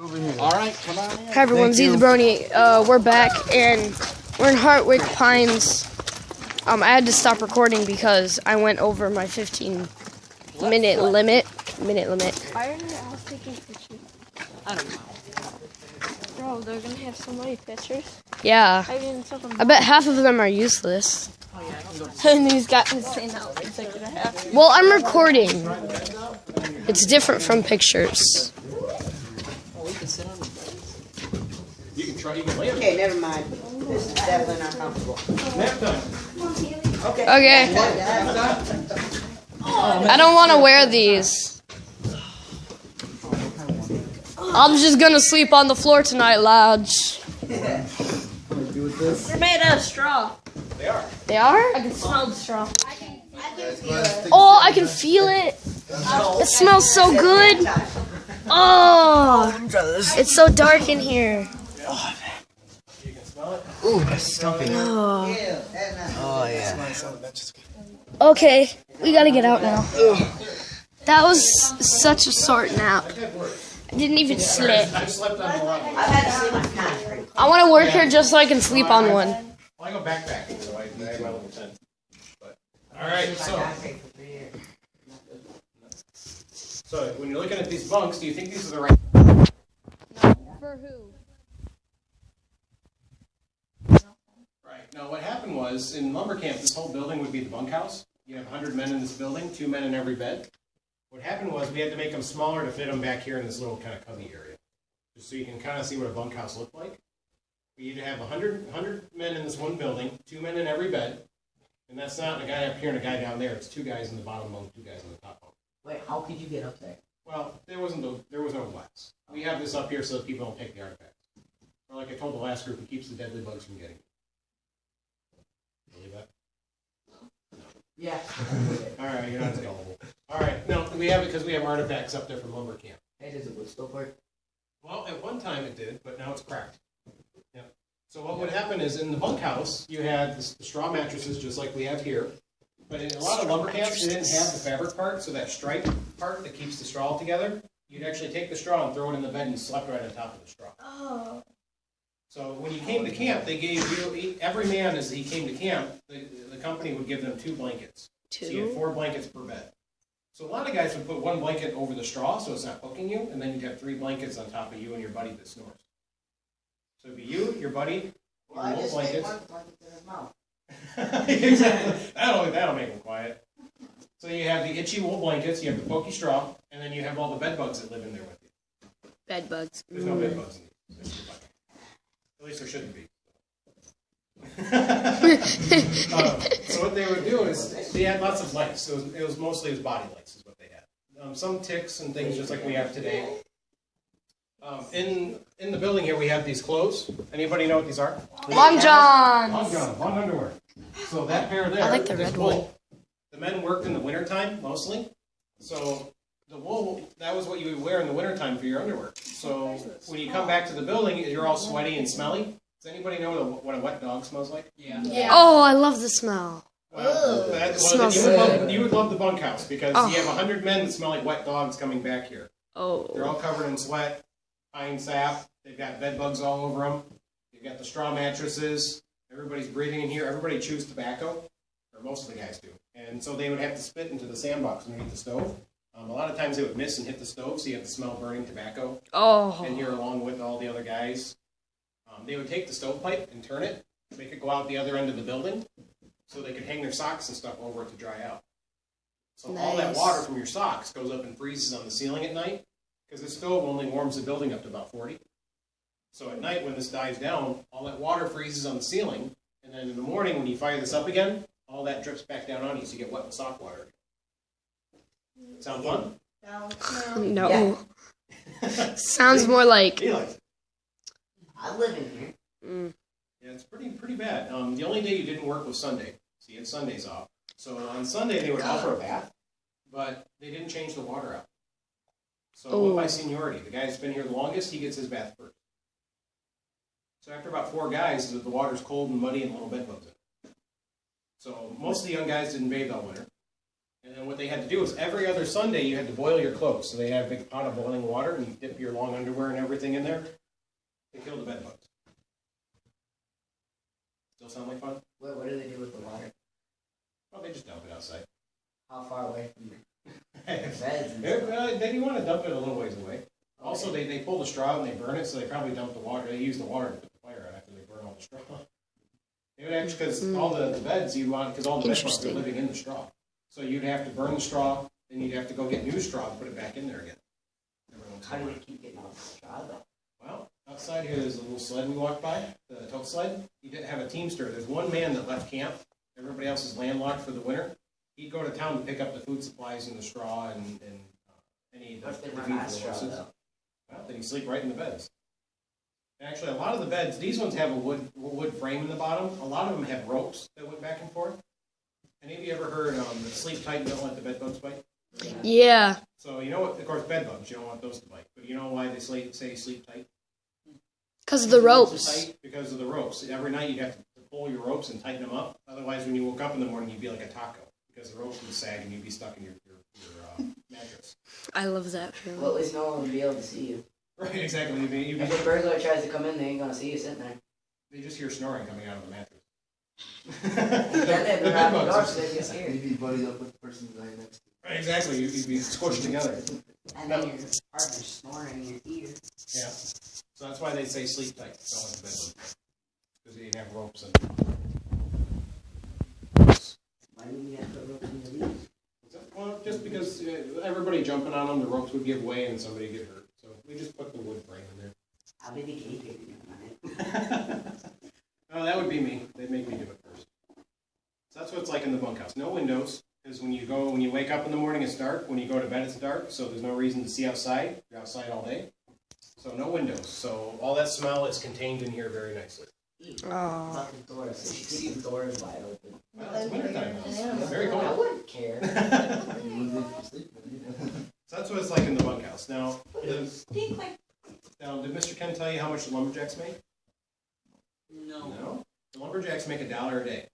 All right, come on in. Hi everyone, Z the Brony. We're back and we're in Hartwick Pines. I had to stop recording because I went over my 15-minute limit. Why are your house taking pictures? I don't know. Bro, they're gonna have so many pictures. Yeah, I even took them. I bet half of them are useless. Oh yeah, I don't go. And these guys saying that it's like gonna have. Well, I'm recording. It's different from pictures. Oh, we can sit on the beds. You can try. You can lay it. Okay, never mind. This is definitely not comfortable. Nap time. Okay. I don't want to wear these. I'm just gonna sleep on the floor tonight, Lodge. They're made out of straw. They are. They are? I can smell the straw. Oh, I can feel it. It smells so good. Oh, it's so dark in here. You can smell it. Ooh, that's stumpy. Oh. Oh, yeah. Okay, we gotta get out now. That was such a short nap. I didn't even sleep. I slept on the run. I've had to sleep on concrete. I want to work here just so I can sleep on one. Well, I go backpacking, so I have my little tent. But, all right, so when you're looking at these bunks, do you think these are the right? For who? Right. Now, what happened was in lumber camp, this whole building would be the bunkhouse. You have 100 men in this building, 2 men in every bed. What happened was we had to make them smaller to fit them back here in this little kind of cubby area, just so you can kind of see what a bunkhouse looked like. We either have 100 men in this one building, 2 men in every bed, and that's not a guy up here and a guy down there. It's 2 guys in the bottom bunk, 2 guys in the top bunk. Wait, how could you get up there? Well, there was no glass. We have this up here so that people don't take the artifacts. Or like I told the last group, it keeps the deadly bugs from getting. Believe that? Yeah. All right, you're not as gullible. All right, no, we have it because we have artifacts up there from lumber camp. Hey, does it wood still work? Well, at one time it did, but now it's cracked. Yep. So what would happen is in the bunkhouse, you had the straw mattresses just like we have here. But in a lot of lumber camps, they didn't have the fabric part, so that stripe part that keeps the straw all together, you'd actually take the straw and throw it in the bed and you slept right on top of the straw. Oh. So when you came to camp, they gave you, every man as he came to camp, the company would give them 2 blankets. So you had 4 blankets per bed. So a lot of guys would put 1 blanket over the straw so it's not hooking you, and then you'd have 3 blankets on top of you and your buddy that snores. So it'd be you, your buddy, Well, your I wool just blankets. made one blanket in his mouth. Exactly. That'll make them quiet. So you have the itchy wool blankets, you have the pokey straw, and then you have all the bed bugs that live in there with you. Bed bugs. There's no bed bugs in these. At least there shouldn't be. So what they would do is they had lots of lice. It was mostly his body lice is what they had. Some ticks and things just like we have today. In the building here we have these clothes. Anybody know what these are? Long John. Long John, long underwear. So that pair there I like the is red wool. one. The men worked in the wintertime mostly. So the wool, that was what you would wear in the wintertime for your underwear. So when you come back to the building, you're all sweaty and smelly. Does anybody know what a wet dog smells like? Yeah. Oh, I love the smell. Well, Smells you would love the bunkhouse because you have 100 men that smell like wet dogs coming back here. They're all Oh. covered in sweat, pine sap. They've got bed bugs all over them. You've got the straw mattresses. Everybody's breathing in here. Everybody chews tobacco, or most of the guys do. And so they would have to spit into the sandbox underneath the stove. A lot of times they would miss and hit the stove, so you have to smell burning tobacco. Oh. And you're along with all the other guys. They would take the stovepipe and turn it, make it go out the other end of the building, so they could hang their socks and stuff over it to dry out. So all that Nice. water from your socks goes up and freezes on the ceiling at night, because the stove only warms the building up to about 40. So at night when this dies down, all that water freezes on the ceiling, and then in the morning when you fire this up again, all that drips back down on you, so you get wet with sock water. Sound fun? No. Sounds more like. He likes it. I live in here. Yeah, it's pretty bad. The only day you didn't work was Sunday, so you had Sundays off. So on Sunday they would offer a bath, but they didn't change the water out. So went by seniority. The guy that's been here the longest, he gets his bath first. So after about 4 guys, the water's cold and muddy and little bed bugs in it. So most of the young guys didn't bathe all winter. And then what they had to do is every other Sunday you had to boil your clothes. So they had a big pot of boiling water and you dip your long underwear and everything in there. They killed the bed bugs. Still sound like fun? What do they do with the water? Well, they just dump it outside. How far away from the beds? And They do want to dump it a little ways away. Also, they pull the straw and they burn it, so they probably dump the water. They use the water to put the fire out after they burn all the straw. They would actually, because all the beds you want, because all the bed bugs are living in the straw. So you'd have to burn the straw, then you'd have to go get new straw and put it back in there again. how do we keep getting all the straw though? Well, outside here there's a little sled we walked by, the tote sled. You didn't have a teamster. There's one man that left camp. Everybody else is landlocked for the winter. He'd go to town to pick up the food supplies and the straw and any of What if the they food run for out of the straw horses. though? Well, then you sleep right in the beds. And actually, a lot of the beds, these ones have a wood frame in the bottom. A lot of them have ropes that went back and forth. Any of you ever heard the sleep tight, don't let the bed bugs bite? Yeah. So you know what? Of course, bed bugs, you don't want those to bite. But you know why they say sleep tight? Because of the ropes. Tight because of the ropes. Every night you'd have to pull your ropes and tighten them up. Otherwise, when you woke up in the morning, you'd be like a taco because the ropes would sag and you'd be stuck in your mattress. I love that Well, feeling. at least no one would be able to see you. Right, exactly. If a burglar tries to come in, they ain't gonna see you sitting there. They just hear snoring coming out of the mattress. Then they're not the door, so they get scared. You'd be buddied up with the person lying next to Right, exactly. You'd be squished together. And then your partner's snoring in your ear. Yeah. So that's why they say sleep tight. Don't let the bed bugs. Because you didn't have ropes and. Why do we have to put ropes in the leaves? Well, just because everybody jumping on them, the ropes would give way and somebody would get hurt. So we just put the wood frame in there. I'll be the gatekeeper on it. Oh, that would be me. They'd make me do it first. So that's what it's like in the bunkhouse. No windows, because when you wake up in the morning, it's dark. When you go to bed, it's dark. So there's no reason to see outside. You're outside all day. So no windows. So all that smell is contained in here very nicely. Oh. About the doors, so you see the doors wide open. Well, it's wintertime now. It's very I cold. wouldn't care. you. You wouldn't if you sleep. So that's what it's like in the bunkhouse. Now, Think like did Mr. Ken tell you how much the lumberjacks make? No. The lumberjacks make $1 a day.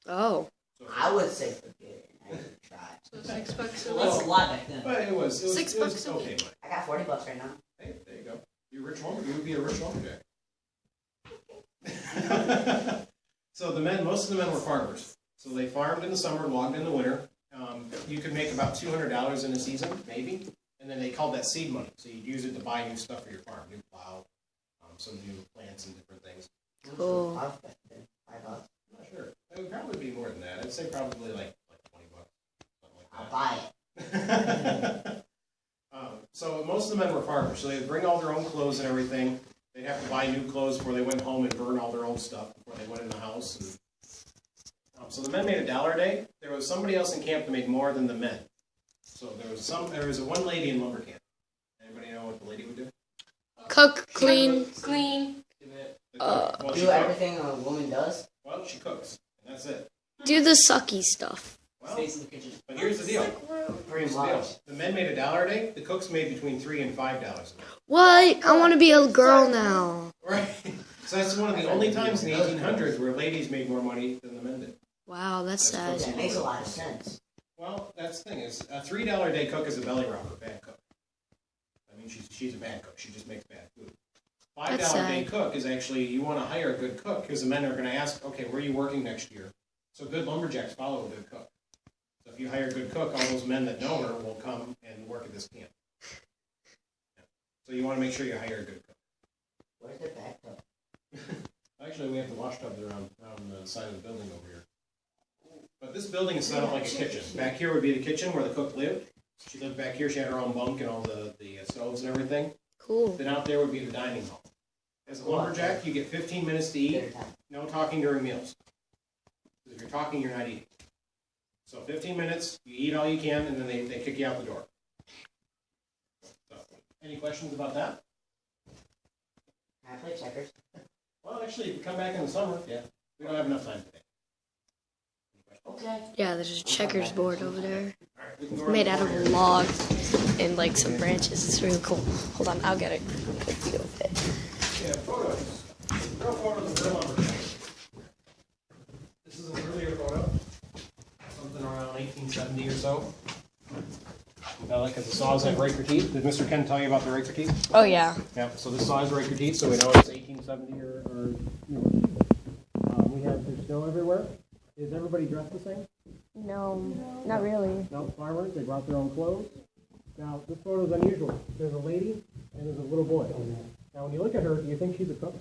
Oh. So I would say forget it. I would try. So $6 a Well, that's a lot back then. But it was $6 a okay week. money. I got $40 right now. Hey, there you go. You would be a rich lumberjack. So most of the men were farmers. So they farmed in the summer, logged in the winter. You could make about $200 in a season, maybe. And then they called that seed money. So you'd use it to buy new stuff for your farm, new plow, some new plants and different things. Cool. $5. I'm not sure. It would probably be more than that. I'd say probably like $20, something like I'll that. buy it. So most of the men were farmers, so they'd bring all their own clothes and everything. They'd have to buy new clothes before they went home and burn all their old stuff before they went in the house. And, so the men made $1 a day. There was somebody else in camp that made more than the men. So there was one lady in lumber camp. Anybody know what the lady would do? Cook, clean. Well, she Do cooked. everything a woman does. Well, she cooks, and that's it. Do the sucky stuff. Well, Stays in the kitchen. but here's the deal. Pretty Here's the deal. much. The men made $1 a day. The cooks made between $3 and $5 a day. What? I want to be a girl now. Right. So that's one of the only times in the 1800s where ladies made more money than the men did. Wow, that's sad. That makes a lot of sense. Well, that's the thing is a $3 a day cook is a belly robber, bad cook. I mean, she's a bad cook. She just makes bad food. $5 That's a day sad. cook is actually you want to hire a good cook because the men are going to ask, okay, where are you working next year? So good lumberjacks follow a good cook. So if you hire a good cook, all those men that know her will come and work at this camp. Yeah. So you want to make sure you hire a good cook. Where's the bathtub? Actually, we have the wash tubs around the side of the building over here. But this building is set up like a kitchen. Back here would be the kitchen where the cook lived. She lived back here. She had her own bunk and all the stoves and everything. Cool. Then out there would be the dining hall. As a lumberjack, you get 15 minutes to eat. Dinner time. No talking during meals. Because if you're talking, you're not eating. So 15 minutes, you eat all you can, and then they kick you out the door. So, any questions about that? Can I play checkers? Well, actually, if you come back in the summer, yeah. We don't have enough time today. Okay. Yeah, there's a checkers board over there. All right, we can go around Made the out board of here. logs and like some branches. It's really cool. Hold on, I'll get it. Good view of it. Yeah, photos. Real photos of real lumberjack. This is an earlier photo. Something around around 1870 or so. Like the saws that rake your teeth. Did Mr. Ken tell you about the rake your teeth? Oh yeah. Yeah, so this saw is rake your teeth, so we know it's 1870 or newer. We have, there's snow everywhere. Is everybody dressed the same? No, not really. No, farmers, they brought their own clothes. Now, this photo is unusual. There's a lady and there's a little boy. Now, when you look at her, do you think she's a cook?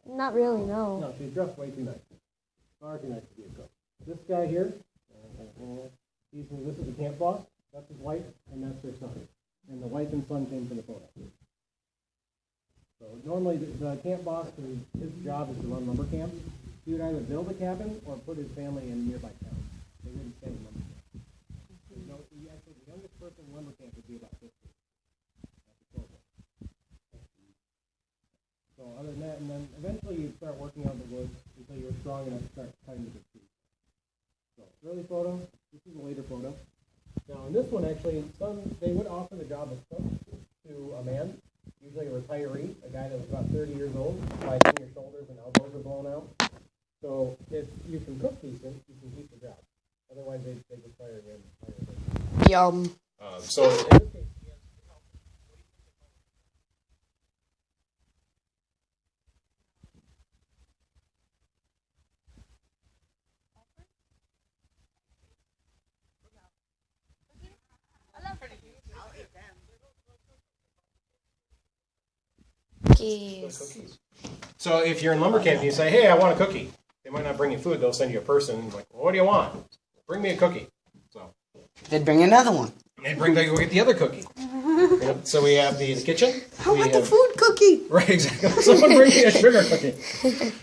Not really, no. No, she's dressed way too nice. Far too nice to be a cook. This guy here, this is the camp boss. That's his wife, and that's their son. And the wife and son came from the photo. So normally, the camp boss, his job is to run lumber camps. He would either build a cabin or put his family in nearby towns. They wouldn't stay in lumber camp. Actually, the youngest person in lumber camp would be about 50. So other than that, and then eventually you'd start working out in the woods until you were strong enough to start cutting the big trees. So early photo, this is a later photo. Now in this one actually, they would offer the job of cook to a man, usually a retiree, a guy that was about 30 years old, by the time your shoulders and elbows are blown out. So if you can cook decent, you can keep the job. Otherwise they would fire you. Yum. So in this case, Cookies. So if you're in lumber camp and you say, hey, I want a cookie, they might not bring you food. They'll send you a person like, well, what do you want? Bring me a cookie. So They'd bring another one. they go get the other cookie. Yep. So we have the kitchen. How about the food cookie? Right, exactly. Someone bring me a sugar cookie.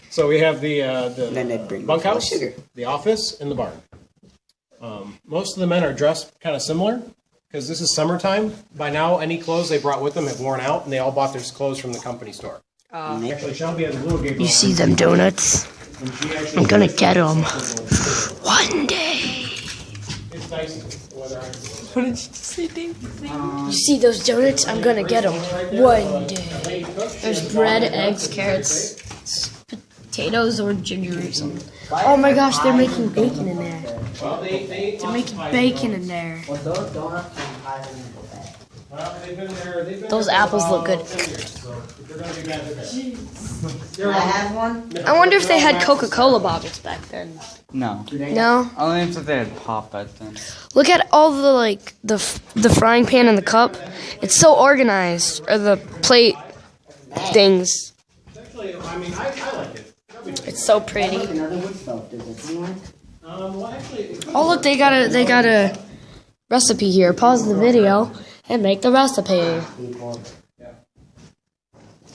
So we have the Then they'd bring bunkhouse, sugar. the office, and the barn. Most of the men are dressed kind of similar because this is summertime. By now, any clothes they brought with them have worn out, and they all bought their clothes from the company store. Actually, Shelby has a little Gabriel. You see them donuts? I'm gonna get them one day. It's nice weather. What did you say, Dave? You see those donuts? I'm gonna get them one day. There's bread, eggs, carrots, potatoes, or ginger or something. Oh my gosh, they're making bacon in there. Well, They're making bacon in there. Well, those donuts and pies in the bag. Well, they've been there. Those apples look good. So if they're gonna do that, Can I have one? I wonder if they had Coca-Cola bottles back then. No. No? Only if they had pop back then. Look at all the the frying pan and the cup. It's so organized. Or the plate things. Actually, I mean, I like it. It's so pretty. Another wood stove. Does it seem like? Well, actually, Oh look, they got a recipe here. Pause the video and make the recipe. People.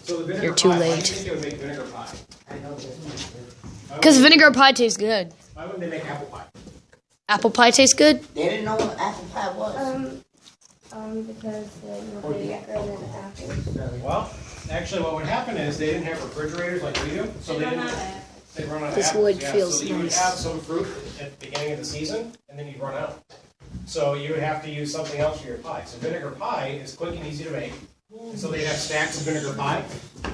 so the vinegar You're too pie, late. I think they would make vinegar pie. Because vinegar pie tastes good. Why wouldn't they make apple pie? Apple pie tastes good? They didn't know what apple pie was. Because nobody grows in apples. Well, actually, what would happen is they didn't have refrigerators like we do, so they run out of This apples. wood Yeah, feels so you would nice. have some fruit at the beginning of the season, and then you'd run out. So you would have to use something else for your pie. So vinegar pie is quick and easy to make. And so they'd have stacks of vinegar pie.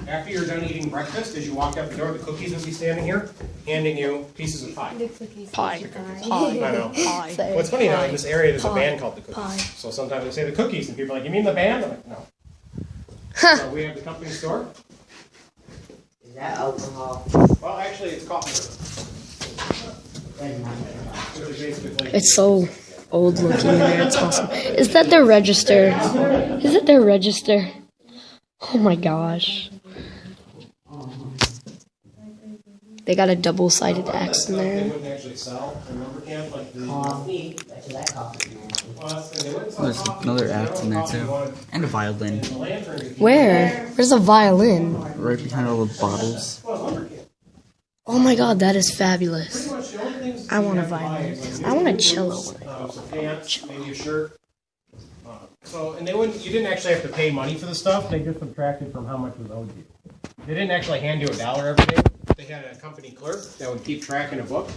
After you're done eating breakfast, as you walk out the door, the cookies would be standing here, handing you pieces of pie. Pie. I know. What's funny now, in this area, there's a band called the Cookies. So sometimes they say the cookies, and people are like, you mean the band? I'm like, no. So we have the company store. Is that alcohol? Well, actually, it's coffee. It's so old looking in there. It's awesome. Is that their register? Is it their register? Oh my gosh. They got a double-sided axe in They there. wouldn't actually sell in lumber camp like the. Coffee. That's that coffee. There's another axe in there too. And a violin. Where? Where's a violin? Right behind all the bottles. Oh my god, that is fabulous. I want a violin. I want a cello. Some pants, maybe a shirt. And you didn't actually have to pay money for the stuff. They just subtracted from how much was owed you. They didn't actually hand you $1 every day. They had a company clerk that would keep track in a book.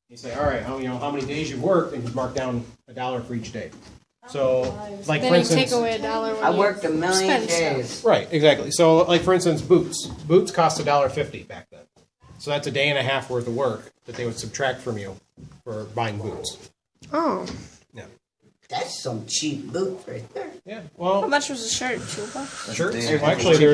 You say, all right, how many days you've worked, and you mark down $1 for each day. So, like for instance, I worked a million days. right, exactly. So, like for instance, boots. Boots cost $1.50 back then. So that's a day and a half worth of work that they would subtract from you for buying boots. Oh. That's some cheap boots right there. Yeah. How Well, much was the shirt? $2? shirts. Well, actually, they're